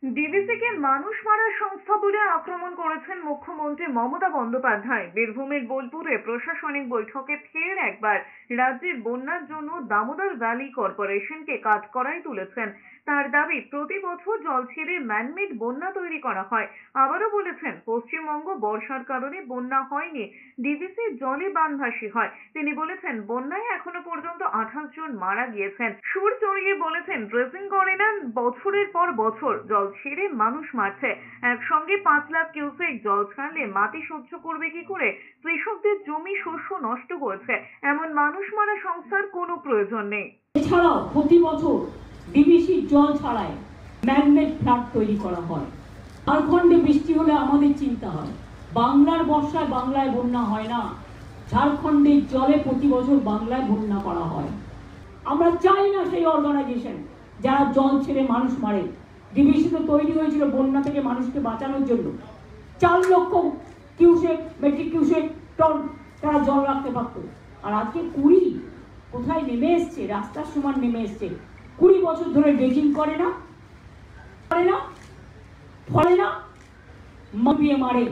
ডিভিসিকে মানুষ মারার সংস্থা বলে আক্রমণ করেছেন মুখ্যমন্ত্রী মমতা বন্দ্যোপাধ্যায়। বীরভূমের বোলপুরে প্রশাসনিক বৈঠকে ফের একবার রাজ্যের বন্যার জন্য দামোদর ভ্যালি কর্পোরেশনকে কাঠগড়ায় তুলেছেন। তার দাবি, প্রতি বছর জল ছেড়ে ম্যানমেড বন্যা তৈরি করা হয়। আবারও বলেছেন, পশ্চিমবঙ্গ বর্ষার কারণে বন্যা হয়নি, ডিভিসির জলে বানভাসী হয়। তিনি বলেছেন, বন্যায় এখনো পর্যন্ত 28 জন মারা গিয়েছেন। সুর চড়িয়ে বলেছেন, ড্রেসিং করে না, বছরের পর বছর জল ছেড়ে মানুষ মারছে। একসঙ্গে 5 লাখ কিউসেক জল ছাড়লে মাটি সহ্য করবে কি করে? কৃষকদের জমি শস্য নষ্ট করেছে, এমন মানুষ মারা সংস্থার কোনো প্রয়োজন নেই। এছাড়াও প্রতি বছর ডিভিসির জল ছাড়াই ম্যানমেড ফ্লাড তৈরি করা হয়। ঝাড়খণ্ডে বৃষ্টি হলে আমাদের চিন্তা হয়, বাংলার বর্ষায় বাংলায় বন্যা হয় না, ঝাড়খণ্ডের জলে প্রতি বছর বাংলায় বন্যা করা হয়। আমরা চাই না সেই অর্গানাইজেশন যারা জল ছেড়ে মানুষ মারে। ডিভিসি তো তৈরি হয়েছিল বন্যা থেকে মানুষকে বাঁচানোর জন্য। 4 লক্ষ কিউসেক মেট্রিক কিউসেক টন তারা জল রাখতে পারত, আর আজকে 20 কোথায় নেমে এসছে, রাস্তার সমান নেমে এসছে। 20 বছর ধরে ড্রেজিং করে না, ফলে না, মারিয়ে মারে।